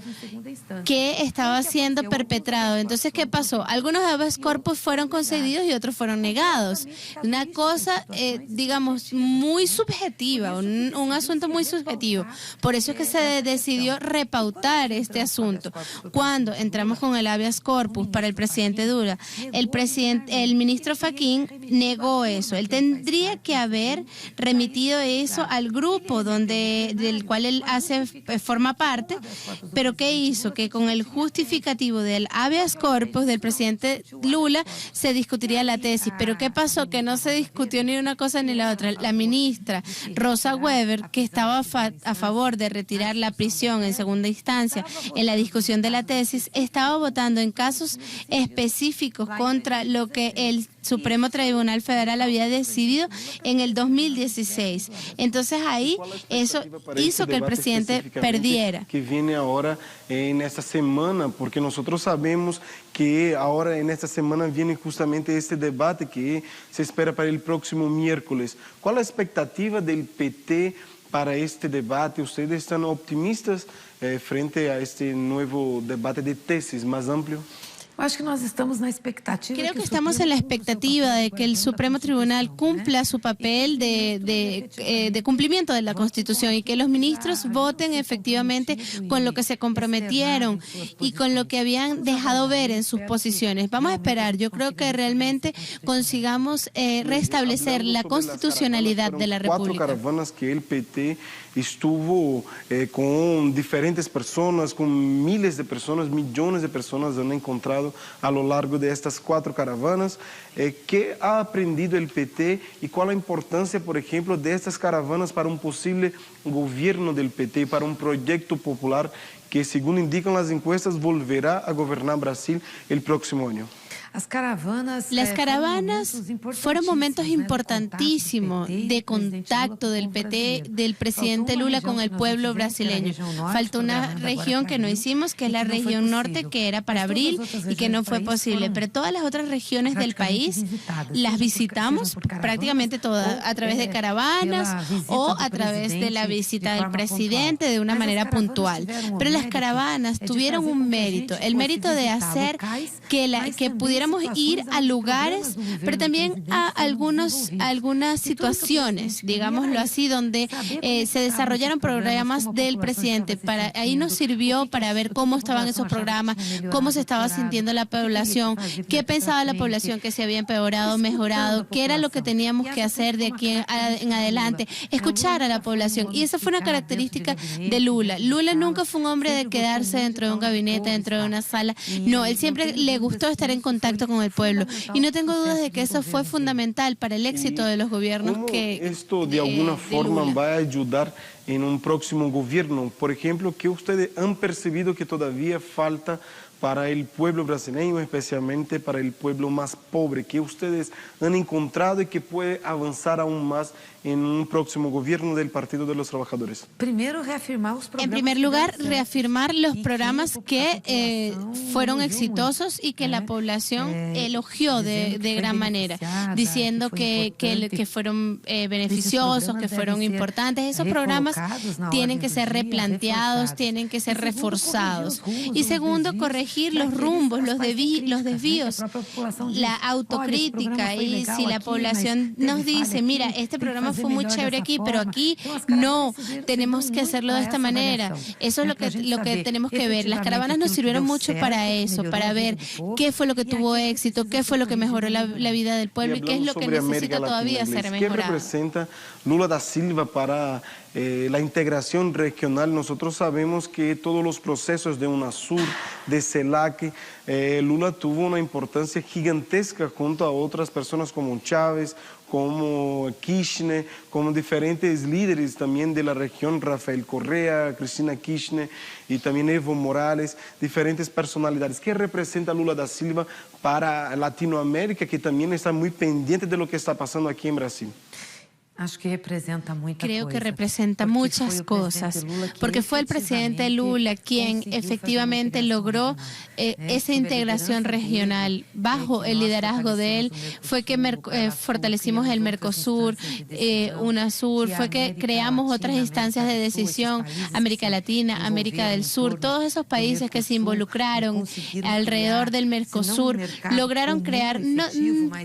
que estaba siendo perpetrado. Entonces, ¿qué pasó? Algunos habeas corpus fueron concedidos y otros fueron negados. Una cosa, digamos, muy subjetiva, un asunto muy subjetivo. Por eso es que se decidió repautar este asunto. Cuando entramos con el habeas corpus para el presidente Lula, el ministro Fachin negó eso. Él tendría que haber remitido eso al grupo del cual él forma parte, pero ¿qué hizo? Que con el justificativo del habeas corpus del presidente Lula se discutiría la tesis. Pero ¿qué pasó? Que no se discutió ni una cosa ni la otra. La ministra Rosa Weber, que estaba a favor de retirar la prisión en segunda instancia en la discusión de la tesis, estaba votando en casos específicos contra lo que el Supremo Tribunal Federal había decidido en el 2016. Entonces ahí eso hizo que el presidente perdiera. Que viene ahora en esta semana, porque nosotros sabemos que ahora en esta semana viene justamente este debate que se espera para el próximo miércoles. ¿Cuál es la expectativa del PT para este debate? ¿Ustedes están optimistas frente a este nuevo debate de tesis más amplio? Creo que estamos en la expectativa de que el Supremo Tribunal cumpla su papel de cumplimiento de la Constitución y que los ministros voten efectivamente con lo que se comprometieron y con lo que habían dejado ver en sus posiciones. Vamos a esperar. Yo creo que realmente consigamos restablecer la constitucionalidad de la República. 4 caravanas que el PT estuvo con diferentes personas, con miles de personas, millones de personas han encontrado a lo largo de estas 4 caravanas. ¿Qué ha aprendido el PT y cuál es la importancia, por ejemplo, de estas caravanas para un posible gobierno del PT, para un proyecto popular que, según indican las encuestas, volverá a gobernar Brasil el próximo año? Las caravanas fueron momentos importantísimos de contacto del PT, del presidente Lula con el pueblo brasileño. Faltó una región que no hicimos, que es la región norte, que era para abril y que no fue posible. Pero todas las otras regiones del país las visitamos prácticamente todas, a través de caravanas o a través de la visita del presidente de una manera puntual. Pero las caravanas tuvieron un mérito, el mérito de hacer que pudiéramos ir a lugares, pero también a algunas situaciones, digámoslo así, donde se desarrollaron programas del presidente. Ahí nos sirvió para ver cómo estaban esos programas, cómo se estaba sintiendo la población, qué pensaba la población que se había empeorado, mejorado, qué era lo que teníamos que hacer de aquí en adelante, escuchar a la población. Y esa fue una característica de Lula. Lula nunca fue un hombre de quedarse dentro de un gabinete, dentro de una sala. No, él siempre le gustó estar en contacto con el pueblo. Y no tengo dudas de que eso fue fundamental para el éxito de los gobiernos que esto de alguna forma va a ayudar en un próximo gobierno? Por ejemplo, ¿qué ustedes han percibido que todavía falta para el pueblo brasileño, especialmente para el pueblo más pobre, que ustedes han encontrado y que puede avanzar aún más en un próximo gobierno del Partido de los Trabajadores? En primer lugar, reafirmar los programas que fueron exitosos y que la población elogió de gran manera, diciendo que fueron beneficiosos, que fueron importantes. Esos programas tienen que ser replanteados, tienen que ser reforzados. Y segundo, corregir los rumbos, los desvíos, la autocrítica. Y si la población nos dice, mira, este programa fue muy chévere aquí, pero aquí no, tenemos que hacerlo de esta manera. Eso es lo que tenemos que ver. Las caravanas nos sirvieron mucho para eso, para ver qué fue lo que tuvo éxito, qué fue lo que mejoró la vida del pueblo y qué es lo que necesita todavía ser mejorado. ¿Qué representa Lula da Silva para la integración regional? Nosotros sabemos que todos los procesos de UNASUR, de CELAC, Lula tuvo una importancia gigantesca junto a otras personas como Chávez, como Kirchner, como diferentes líderes también de la región, Rafael Correa, Cristina Kirchner y también Evo Morales, diferentes personalidades. ¿Qué representa Lula da Silva para Latinoamérica, que también está muy pendiente de lo que está pasando aquí en Brasil? Creo que representa muchas cosas, porque fue el presidente Lula quien efectivamente logró esa integración regional. Bajo el liderazgo de él fue que fortalecimos el Mercosur, UNASUR, fue que creamos otras instancias de decisión, América Latina, América del Sur, todos esos países que se involucraron alrededor del Mercosur lograron crear,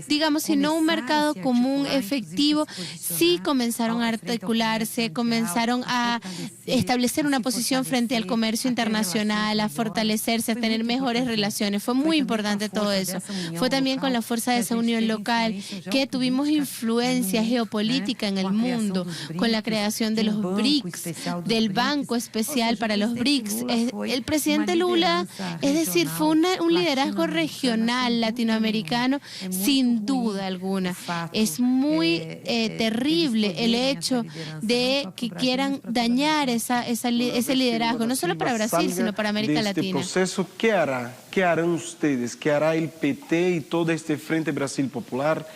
digamos, si no un mercado común efectivo, sí sí comenzaron a articularse, comenzaron a establecer una posición frente al comercio internacional, a fortalecerse, a tener mejores relaciones. Fue muy importante todo eso. Fue también con la fuerza de esa unión local que tuvimos influencia geopolítica en el mundo, con la creación de los BRICS, del Banco Especial para los BRICS. El presidente Lula, es decir, fue un liderazgo regional latinoamericano sin duda alguna. Es muy terrible el hecho de que quieran dañar ese liderazgo, no solo para Brasil, sino para América Latina. Proceso, ¿qué hará? ¿Qué harán ustedes? ¿Qué hará el PT y todo este Frente Brasil Popular?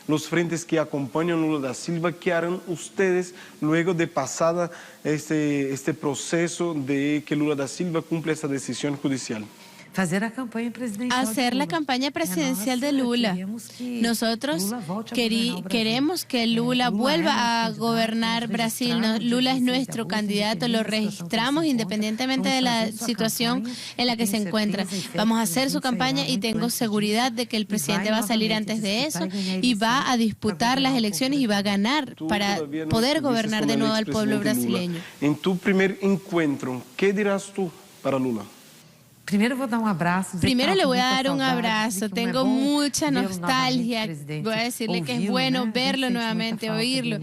Los frentes que acompañan a Lula da Silva, ¿qué harán ustedes luego de pasada este proceso de que Lula da Silva cumple esa decisión judicial? Hacer la campaña presidencial de Lula. Nosotros queremos que Lula vuelva a gobernar Brasil. Lula es nuestro candidato, lo registramos independientemente de la situación en la que se encuentra. Vamos a hacer su campaña y tengo seguridad de que el presidente va a salir antes de eso y va a disputar las elecciones y va a ganar para poder gobernar de nuevo al pueblo brasileño. En tu primer encuentro, ¿qué dirás tú para Lula? Primero le voy a dar un abrazo, tengo mucha nostalgia, voy a decirle que es bueno verlo nuevamente, oírlo.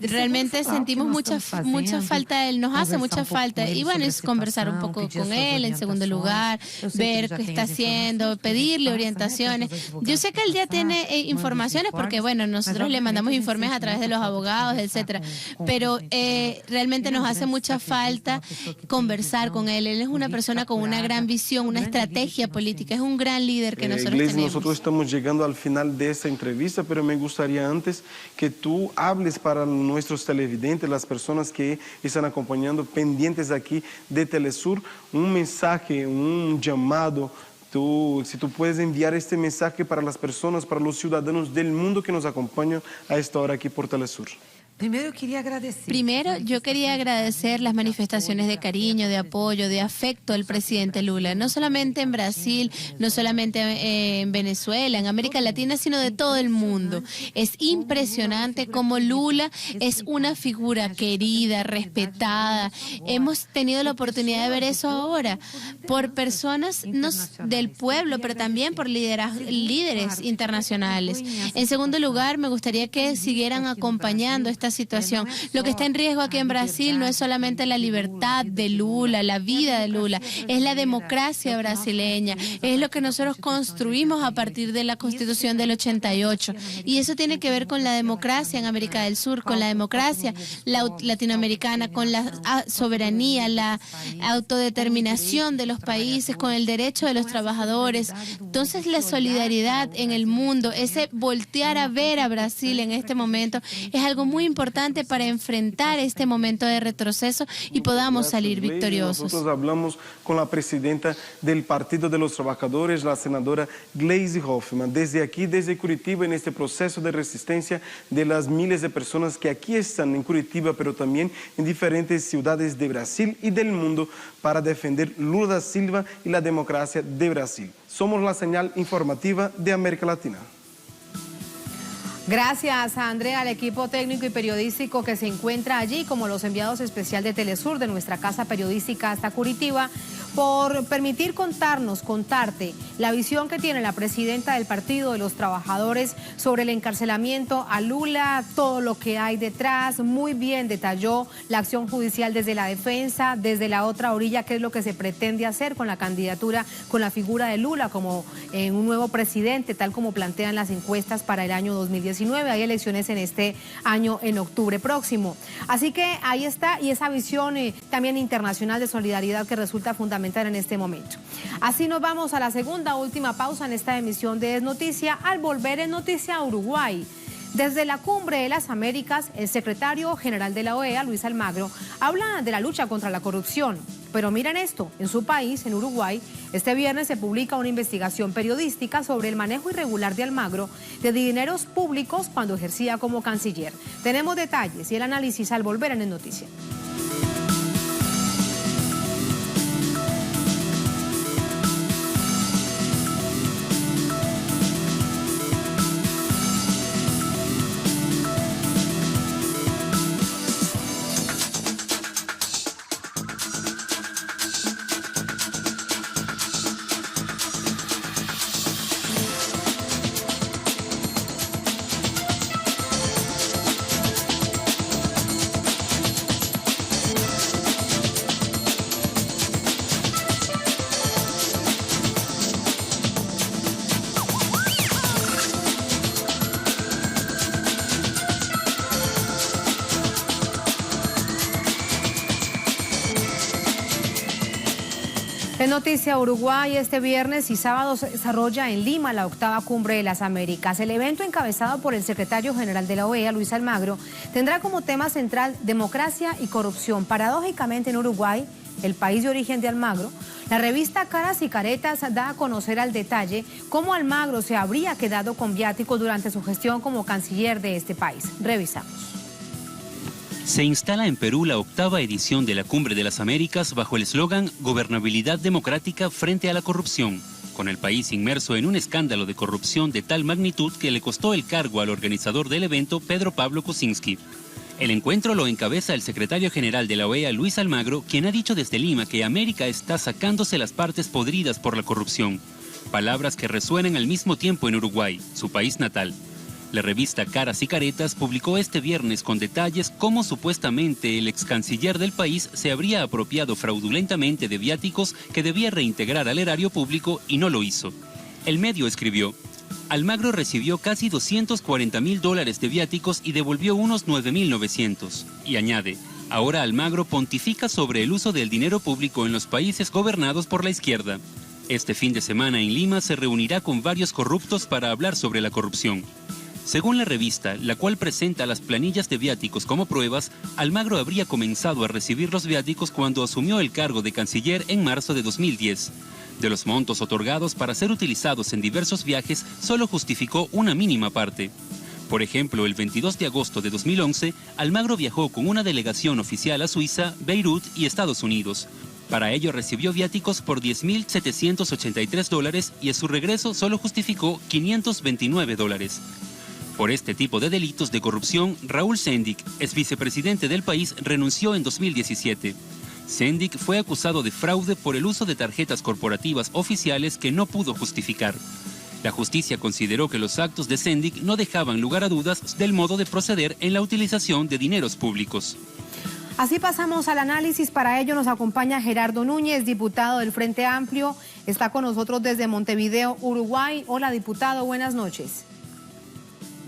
Realmente sentimos mucha falta de él, nos hace mucha falta. Y bueno, es conversar un poco con él, en segundo lugar, ver qué está haciendo, pedirle orientaciones. Yo sé que él ya tiene informaciones porque, bueno, nosotros le mandamos informes a través de los abogados, etcétera. Pero realmente nos hace mucha falta conversar con él. Él es una persona con una gran visión, una estrategia política, es un gran líder que nosotros tenemos. Nosotros estamos llegando al final de esta entrevista, pero me gustaría antes que tú hables para nuestros televidentes, las personas que están acompañando pendientes aquí de Telesur, un mensaje, un llamado. Si tú puedes enviar este mensaje para las personas, para los ciudadanos del mundo que nos acompañan a esta hora aquí por Telesur. Primero, yo quería agradecer las manifestaciones de cariño, de apoyo, de afecto al presidente Lula, no solamente en Brasil, no solamente en Venezuela, en América Latina, sino de todo el mundo. Es impresionante cómo Lula es una figura querida, respetada. Hemos tenido la oportunidad de ver eso ahora por personas del pueblo, pero también por líderes internacionales. En segundo lugar, me gustaría que siguieran acompañando esta situación. Lo que está en riesgo aquí en Brasil no es solamente la libertad de Lula, la vida de Lula, es la democracia brasileña, es lo que nosotros construimos a partir de la Constitución del 88. Y eso tiene que ver con la democracia en América del Sur, con la democracia latinoamericana, con la soberanía, la autodeterminación de los países, con el derecho de los trabajadores. Entonces, la solidaridad en el mundo, ese voltear a ver a Brasil en este momento, es algo muy importante para enfrentar este momento de retroceso y podamos salir victoriosos. Nosotros hablamos con la presidenta del Partido de los Trabajadores, la senadora Gleisi Hoffmann, desde aquí, desde Curitiba, en este proceso de resistencia de las miles de personas que aquí están en Curitiba, pero también en diferentes ciudades de Brasil y del mundo para defender Lula da Silva y la democracia de Brasil. Somos la señal informativa de América Latina. Gracias a Andrea, al equipo técnico y periodístico que se encuentra allí, como los enviados especial de Telesur, de nuestra casa periodística hasta Curitiba, por permitir contarte la visión que tiene la presidenta del Partido de los Trabajadores sobre el encarcelamiento a Lula, todo lo que hay detrás. Muy bien detalló la acción judicial desde la defensa, desde la otra orilla, qué es lo que se pretende hacer con la candidatura, con la figura de Lula como un nuevo presidente, tal como plantean las encuestas para el año 2019. Hay elecciones en este año, en octubre próximo. Así que ahí está, y esa visión también internacional de solidaridad que resulta fundamental en este momento. Así nos vamos a la segunda, última pausa en esta emisión de Es Noticia. Al volver en Noticia Uruguay, desde la Cumbre de las Américas, el secretario general de la OEA, Luis Almagro, habla de la lucha contra la corrupción. Pero miren esto, en su país, en Uruguay, este viernes se publica una investigación periodística sobre el manejo irregular de Almagro de dineros públicos cuando ejercía como canciller. Tenemos detalles y el análisis al volver en Es Noticia. Es noticia Uruguay. Este viernes y sábado se desarrolla en Lima la 8ª Cumbre de las Américas. El evento, encabezado por el secretario general de la OEA, Luis Almagro, tendrá como tema central democracia y corrupción. Paradójicamente, en Uruguay, el país de origen de Almagro, la revista Caras y Caretas da a conocer al detalle cómo Almagro se habría quedado con viáticos durante su gestión como canciller de este país. Revisamos. Se instala en Perú la 8ª edición de la Cumbre de las Américas bajo el eslogan Gobernabilidad democrática frente a la corrupción, con el país inmerso en un escándalo de corrupción de tal magnitud que le costó el cargo al organizador del evento, Pedro Pablo Kuczynski. El encuentro lo encabeza el secretario general de la OEA, Luis Almagro, quien ha dicho desde Lima que América está sacándose las partes podridas por la corrupción. Palabras que resuenan al mismo tiempo en Uruguay, su país natal. La revista Caras y Caretas publicó este viernes con detalles cómo supuestamente el ex canciller del país se habría apropiado fraudulentamente de viáticos que debía reintegrar al erario público y no lo hizo. El medio escribió: Almagro recibió casi $240.000 de viáticos y devolvió unos 9.900. Y añade: ahora Almagro pontifica sobre el uso del dinero público en los países gobernados por la izquierda. Este fin de semana en Lima se reunirá con varios corruptos para hablar sobre la corrupción. Según la revista, la cual presenta las planillas de viáticos como pruebas, Almagro habría comenzado a recibir los viáticos cuando asumió el cargo de canciller en marzo de 2010. De los montos otorgados para ser utilizados en diversos viajes, solo justificó una mínima parte. Por ejemplo, el 22 de agosto de 2011, Almagro viajó con una delegación oficial a Suiza, Beirut y Estados Unidos. Para ello recibió viáticos por $10.783 y a su regreso solo justificó $529. Por este tipo de delitos de corrupción, Raúl Sendic, ex vicepresidente del país, renunció en 2017. Sendic fue acusado de fraude por el uso de tarjetas corporativas oficiales que no pudo justificar. La justicia consideró que los actos de Sendic no dejaban lugar a dudas del modo de proceder en la utilización de dineros públicos. Así pasamos al análisis. Para ello nos acompaña Gerardo Núñez, diputado del Frente Amplio. Está con nosotros desde Montevideo, Uruguay. Hola, diputado, buenas noches.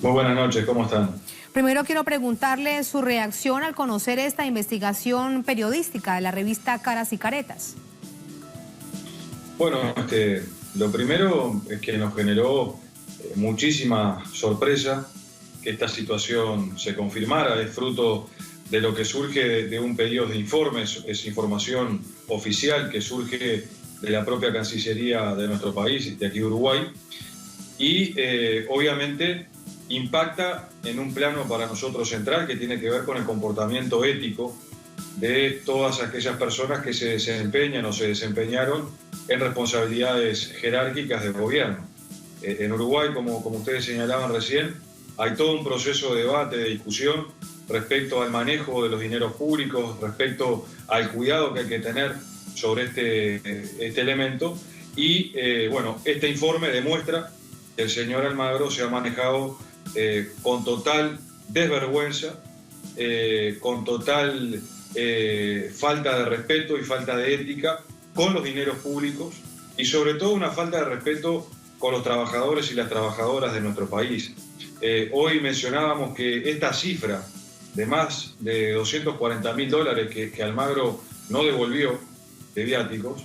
Muy buenas noches, ¿cómo están? Primero quiero preguntarle su reacción al conocer esta investigación periodística de la revista Caras y Caretas. Bueno, lo primero es que nos generó muchísima sorpresa que esta situación se confirmara. Es fruto de lo que surge de un pedido de informes, es información oficial que surge de la propia Cancillería de nuestro país, de aquí de Uruguay, y obviamente impacta en un plano para nosotros central que tiene que ver con el comportamiento ético de todas aquellas personas que se desempeñan o se desempeñaron en responsabilidades jerárquicas del gobierno. En Uruguay, como ustedes señalaban recién, hay todo un proceso de debate, de discusión respecto al manejo de los dineros públicos, respecto al cuidado que hay que tener sobre este elemento. Y bueno, este informe demuestra que el señor Almagro se ha manejado con total desvergüenza, con total falta de respeto y falta de ética con los dineros públicos y sobre todo una falta de respeto con los trabajadores y las trabajadoras de nuestro país. Hoy mencionábamos que esta cifra de más de $240.000 que Almagro no devolvió de viáticos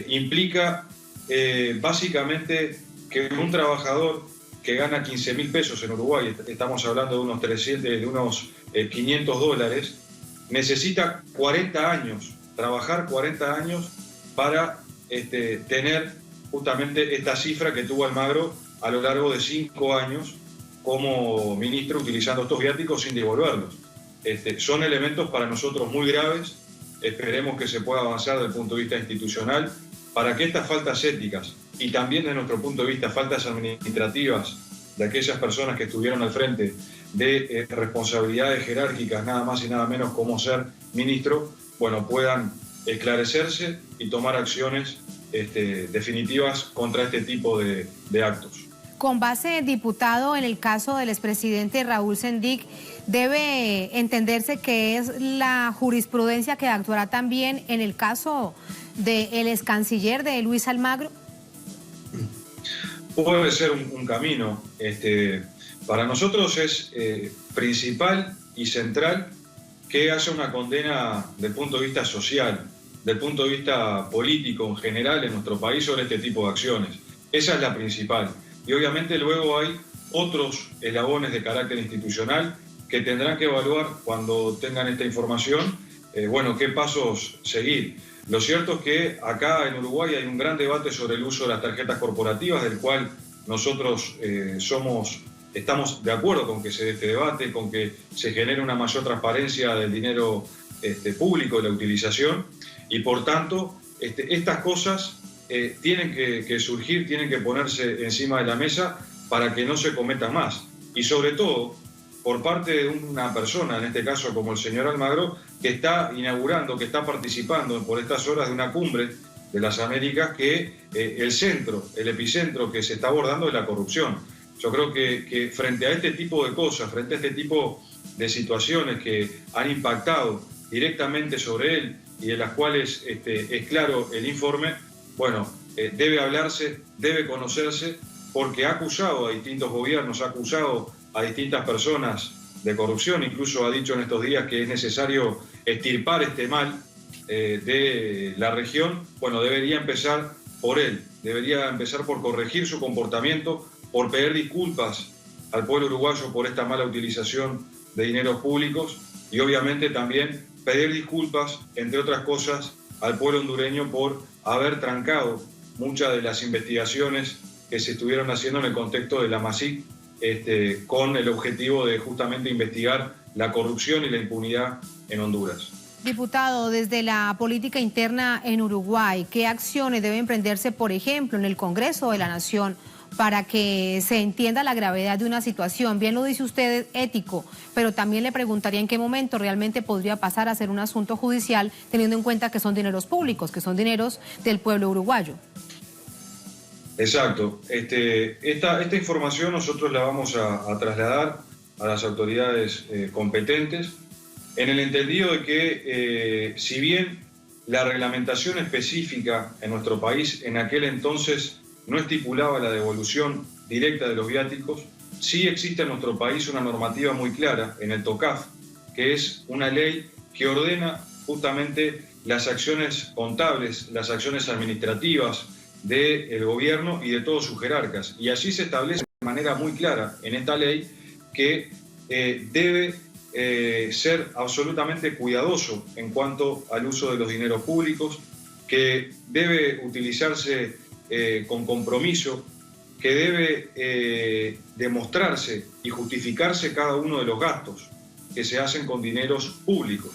implica básicamente que un trabajador que gana 15.000 pesos en Uruguay, estamos hablando de unos $500, necesita 40 años, trabajar 40 años para tener justamente esta cifra que tuvo Almagro a lo largo de 5 años como ministro utilizando estos viáticos sin devolverlos. Son elementos para nosotros muy graves, esperemos que se pueda avanzar desde el punto de vista institucional para que estas faltas éticas y también desde nuestro punto de vista faltas administrativas de aquellas personas que estuvieron al frente de responsabilidades jerárquicas, nada más y nada menos como ser ministro, bueno, puedan esclarecerse y tomar acciones definitivas contra este tipo de actos. Con base, diputado, en el caso del expresidente Raúl Sendic, ¿debe entenderse que es la jurisprudencia que actuará también en el caso del ex canciller de Luis Almagro? Puede ser un camino. Para nosotros es principal y central que haya una condena del punto de vista social del punto de vista político en general en nuestro país sobre este tipo de acciones. Esa es la principal. Y obviamente luego hay otros eslabones de carácter institucional que tendrán que evaluar cuando tengan esta información, bueno, qué pasos seguir. Lo cierto es que acá en Uruguay hay un gran debate sobre el uso de las tarjetas corporativas, del cual nosotros estamos de acuerdo con que se dé este debate, con que se genere una mayor transparencia del dinero público, de la utilización, y por tanto estas cosas tienen que surgir, tienen que ponerse encima de la mesa para que no se cometan más. Y sobre todo, por parte de una persona, en este caso como el señor Almagro, que está inaugurando, que está participando por estas horas de una cumbre de las Américas, que el epicentro que se está abordando es la corrupción. Yo creo que frente a este tipo de cosas, frente a este tipo de situaciones que han impactado directamente sobre él y de las cuales es claro el informe, bueno, debe hablarse, debe conocerse, porque ha acusado a distintos gobiernos, ha acusado a distintas personas de corrupción, incluso ha dicho en estos días que es necesario extirpar este mal de la región. Bueno, debería empezar por él, debería empezar por corregir su comportamiento, por pedir disculpas al pueblo uruguayo por esta mala utilización de dineros públicos y obviamente también pedir disculpas, entre otras cosas, al pueblo hondureño por haber trancado muchas de las investigaciones que se estuvieron haciendo en el contexto de la MASIC, con el objetivo de justamente investigar la corrupción y la impunidad en Honduras. Diputado, desde la política interna en Uruguay, ¿qué acciones deben emprenderse, por ejemplo, en el Congreso de la Nación para que se entienda la gravedad de una situación? Bien lo dice usted, ético, pero también le preguntaría en qué momento realmente podría pasar a ser un asunto judicial, teniendo en cuenta que son dineros públicos, que son dineros del pueblo uruguayo. Exacto. Esta información nosotros la vamos a trasladar a las autoridades competentes, en el entendido de que si bien la reglamentación específica en nuestro país en aquel entonces no estipulaba la devolución directa de los viáticos, sí existe en nuestro país una normativa muy clara en el TOCAF, que es una ley que ordena justamente las acciones contables, las acciones administrativas del gobierno y de todos sus jerarcas. Y allí se establece de manera muy clara en esta ley que debe ser absolutamente cuidadoso en cuanto al uso de los dineros públicos, que debe utilizarse con compromiso, que debe demostrarse y justificarse cada uno de los gastos que se hacen con dineros públicos.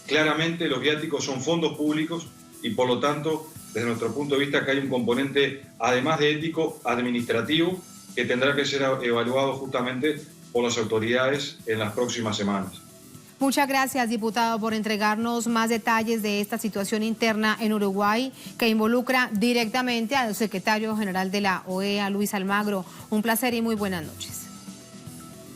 Claramente los viáticos son fondos públicos y por lo tanto, desde nuestro punto de vista, acá hay un componente, además de ético, administrativo, que tendrá que ser evaluado justamente por las autoridades en las próximas semanas. Muchas gracias, diputado, por entregarnos más detalles de esta situación interna en Uruguay que involucra directamente al secretario general de la OEA, Luis Almagro. Un placer y muy buenas noches.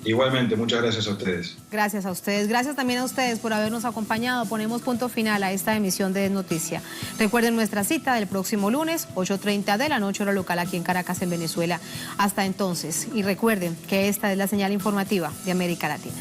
Igualmente, muchas gracias a ustedes. Gracias a ustedes. Gracias también a ustedes por habernos acompañado. Ponemos punto final a esta emisión de Noticia. Recuerden nuestra cita del próximo lunes, 8:30 de la noche, hora local aquí en Caracas, en Venezuela. Hasta entonces. Y recuerden que esta es la señal informativa de América Latina.